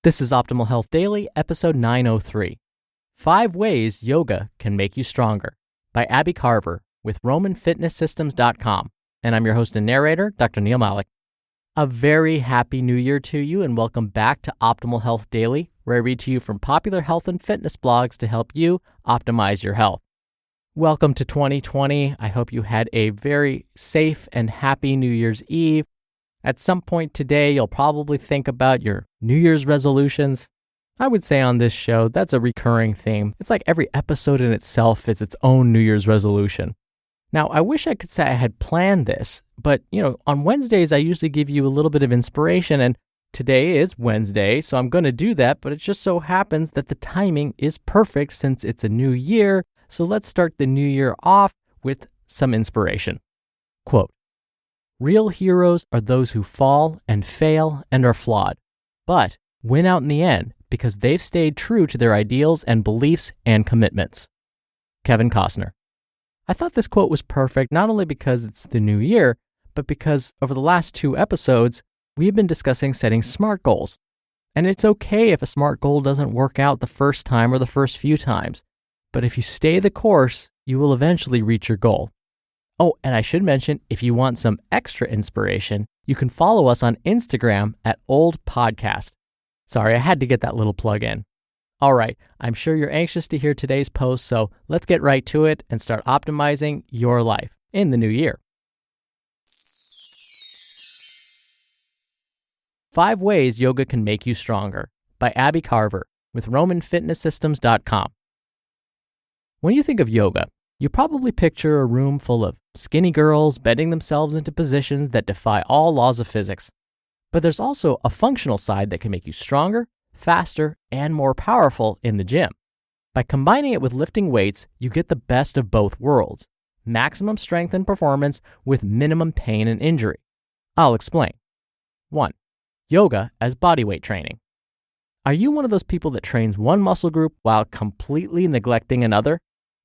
This is Optimal Health Daily, episode 903. 5 Ways Yoga Can Make You Stronger by Abi Carver with RomanFitnessSystems.com. And I'm your host and narrator, Dr. Neil Malik. A very happy new year to you and welcome back to Optimal Health Daily, where I read to you from popular health and fitness blogs to help you optimize your health. Welcome to 2020. I hope you had a very safe and happy New Year's Eve. At some point today, you'll probably think about your New Year's resolutions. I would say on this show, that's a recurring theme. It's like every episode in itself is its own New Year's resolution. Now, I wish I could say I had planned this, but, on Wednesdays, I usually give you a little bit of inspiration, and today is Wednesday, so I'm going to do that, but it just so happens that the timing is perfect since it's a new year, so let's start the new year off with some inspiration. Quote, "Real heroes are those who fall and fail and are flawed, but win out in the end because they've stayed true to their ideals and beliefs and commitments." Kevin Costner. I thought this quote was perfect not only because it's the new year, but because over the last 2 episodes, we've been discussing setting SMART goals. And it's okay if a SMART goal doesn't work out the first time or the first few times, but if you stay the course, you will eventually reach your goal. Oh, and I should mention, if you want some extra inspiration, you can follow us on Instagram at Old Podcast. Sorry, I had to get that little plug in. All right, I'm sure you're anxious to hear today's post, so let's get right to it and start optimizing your life in the new year. 5 Ways Yoga Can Make You Stronger by Abi Carver with RomanFitnessSystems.com. When you think of yoga, you probably picture a room full of skinny girls bending themselves into positions that defy all laws of physics. But there's also a functional side that can make you stronger, faster, and more powerful in the gym. By combining it with lifting weights, you get the best of both worlds, maximum strength and performance with minimum pain and injury. I'll explain. 1. Yoga as bodyweight training. Are you one of those people that trains one muscle group while completely neglecting another?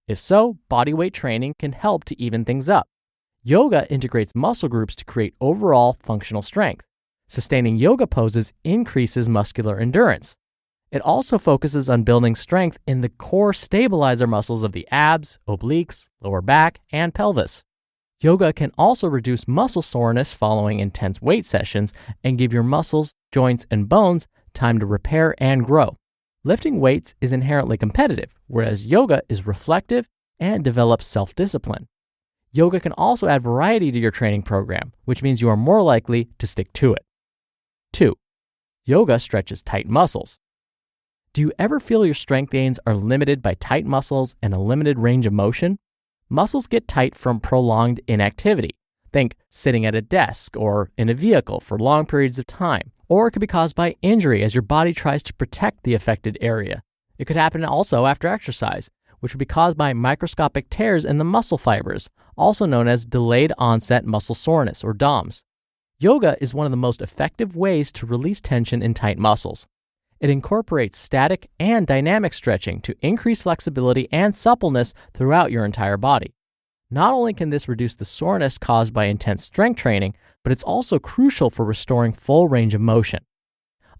If so, bodyweight training can help to even things up. Yoga integrates muscle groups to create overall functional strength. Sustaining yoga poses increases muscular endurance. It also focuses on building strength in the core stabilizer muscles of the abs, obliques, lower back, and pelvis. Yoga can also reduce muscle soreness following intense weight sessions and give your muscles, joints, and bones time to repair and grow. Lifting weights is inherently competitive, whereas yoga is reflective and develops self-discipline. Yoga can also add variety to your training program, which means you are more likely to stick to it. 2. Yoga stretches tight muscles. Do you ever feel your strength gains are limited by tight muscles and a limited range of motion? Muscles get tight from prolonged inactivity. Think sitting at a desk or in a vehicle for long periods of time. Or it could be caused by injury as your body tries to protect the affected area. It could happen also after exercise, which would be caused by microscopic tears in the muscle fibers, also known as delayed onset muscle soreness or DOMS. Yoga is one of the most effective ways to release tension in tight muscles. It incorporates static and dynamic stretching to increase flexibility and suppleness throughout your entire body. Not only can this reduce the soreness caused by intense strength training, but it's also crucial for restoring full range of motion.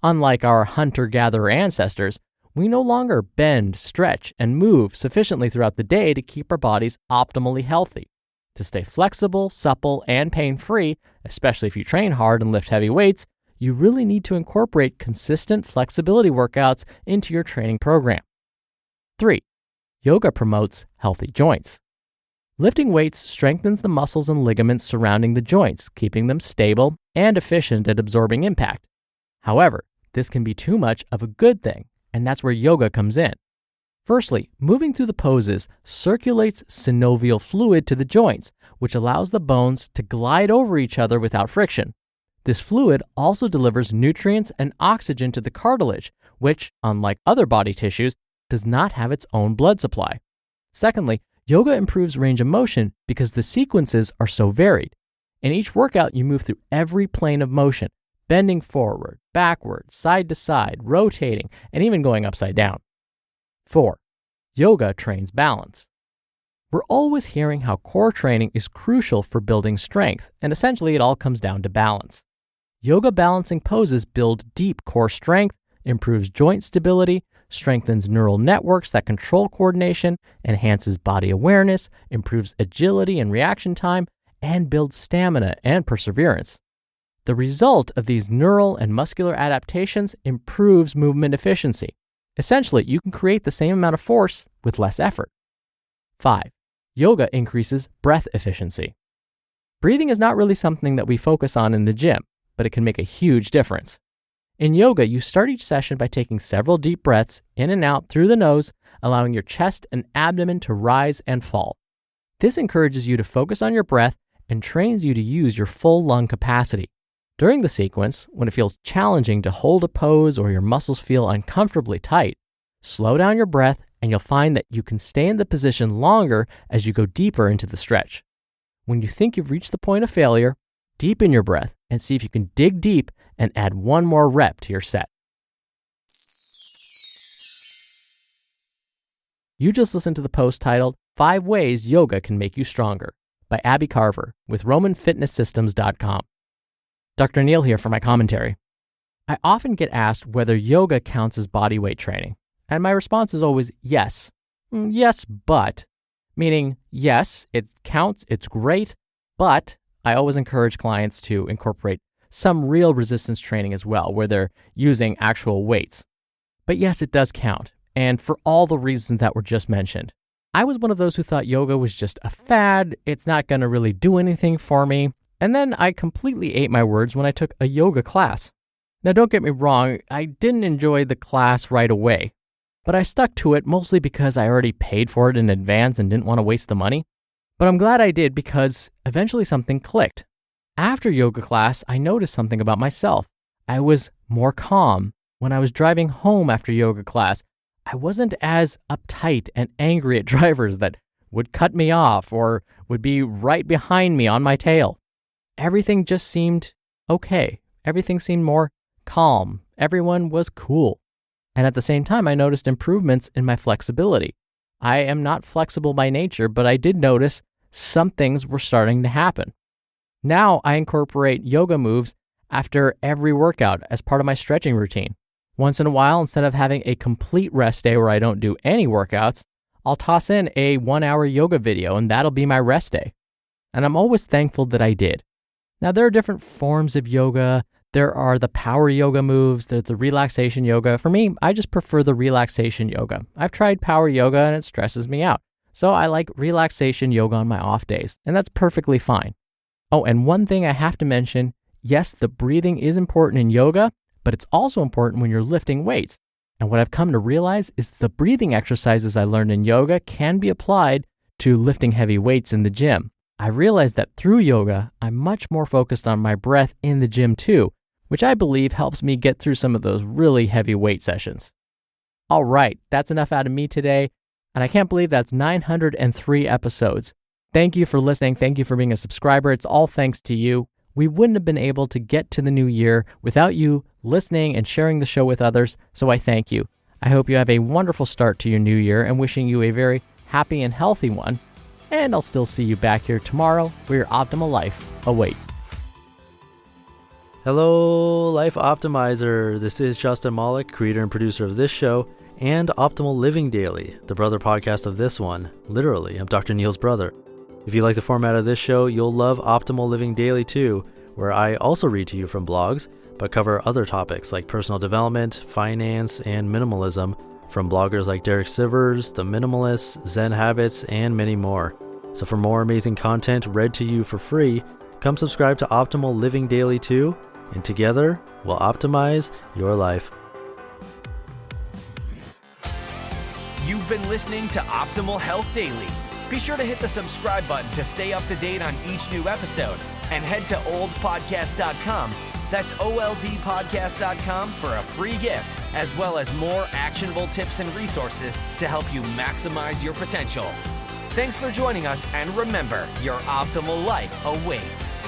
Unlike our hunter-gatherer ancestors, we no longer bend, stretch, and move sufficiently throughout the day to keep our bodies optimally healthy. To stay flexible, supple, and pain-free, especially if you train hard and lift heavy weights, you really need to incorporate consistent flexibility workouts into your training program. 3. Yoga promotes healthy joints. Lifting weights strengthens the muscles and ligaments surrounding the joints, keeping them stable and efficient at absorbing impact. However, this can be too much of a good thing, and that's where yoga comes in. Firstly, moving through the poses circulates synovial fluid to the joints, which allows the bones to glide over each other without friction. This fluid also delivers nutrients and oxygen to the cartilage, which, unlike other body tissues, does not have its own blood supply. Secondly, yoga improves range of motion because the sequences are so varied. In each workout, you move through every plane of motion, bending forward, backward, side to side, rotating, and even going upside down. 4. Yoga trains balance. We're always hearing how core training is crucial for building strength, and essentially it all comes down to balance. Yoga balancing poses build deep core strength, improves joint stability, strengthens neural networks that control coordination, enhances body awareness, improves agility and reaction time, and builds stamina and perseverance. The result of these neural and muscular adaptations improves movement efficiency. Essentially, you can create the same amount of force with less effort. 5. Yoga increases breath efficiency. Breathing is not really something that we focus on in the gym, but it can make a huge difference. In yoga, you start each session by taking several deep breaths in and out through the nose, allowing your chest and abdomen to rise and fall. This encourages you to focus on your breath and trains you to use your full lung capacity. During the sequence, when it feels challenging to hold a pose or your muscles feel uncomfortably tight, slow down your breath and you'll find that you can stay in the position longer as you go deeper into the stretch. When you think you've reached the point of failure, deepen your breath and see if you can dig deep and add one more rep to your set. You just listened to the post titled 5 Ways Yoga Can Make You Stronger by Abi Carver with RomanFitnessSystems.com. Dr. Neal here for my commentary. I often get asked whether yoga counts as body weight training, and my response is always yes. Yes, but. Meaning, yes, it counts, it's great, but I always encourage clients to incorporate some real resistance training as well, where they're using actual weights. But yes, it does count, and for all the reasons that were just mentioned. I was one of those who thought yoga was just a fad, it's not going to really do anything for me, and then I completely ate my words when I took a yoga class. Now don't get me wrong, I didn't enjoy the class right away, but I stuck to it mostly because I already paid for it in advance and didn't want to waste the money. But I'm glad I did because eventually something clicked. After yoga class, I noticed something about myself. I was more calm. When I was driving home after yoga class, I wasn't as uptight and angry at drivers that would cut me off or would be right behind me on my tail. Everything just seemed okay. Everything seemed more calm. Everyone was cool. And at the same time, I noticed improvements in my flexibility. I am not flexible by nature, but I did notice some things were starting to happen. Now I incorporate yoga moves after every workout as part of my stretching routine. Once in a while, instead of having a complete rest day where I don't do any workouts, I'll toss in a 1-hour yoga video and that'll be my rest day. And I'm always thankful that I did. Now there are different forms of yoga. There are the power yoga moves, there's the relaxation yoga. For me, I just prefer the relaxation yoga. I've tried power yoga and it stresses me out. So I like relaxation yoga on my off days, and that's perfectly fine. Oh, and one thing I have to mention, yes, the breathing is important in yoga, but it's also important when you're lifting weights. And what I've come to realize is the breathing exercises I learned in yoga can be applied to lifting heavy weights in the gym. I realized that through yoga, I'm much more focused on my breath in the gym too, which I believe helps me get through some of those really heavy weight sessions. All right, that's enough out of me today, and I can't believe that's 903 episodes. Thank you for listening. Thank you for being a subscriber. It's all thanks to you. We wouldn't have been able to get to the new year without you listening and sharing the show with others, so I thank you. I hope you have a wonderful start to your new year and wishing you a very happy and healthy one. And I'll still see you back here tomorrow where your optimal life awaits. Hello, Life Optimizer. This is Justin Malik, creator and producer of this show and Optimal Living Daily, the brother podcast of this one. Literally, I'm Dr. Neal's brother. If you like the format of this show, you'll love Optimal Living Daily too, where I also read to you from blogs, but cover other topics like personal development, finance, and minimalism from bloggers like Derek Sivers, The Minimalists, Zen Habits, and many more. So for more amazing content read to you for free, come subscribe to Optimal Living Daily too, and together we'll optimize your life. You've been listening to Optimal Health Daily. Be sure to hit the subscribe button to stay up to date on each new episode, and head to oldpodcast.com. That's oldpodcast.com for a free gift, as well as more actionable tips and resources to help you maximize your potential. Thanks for joining us, and remember, your optimal life awaits.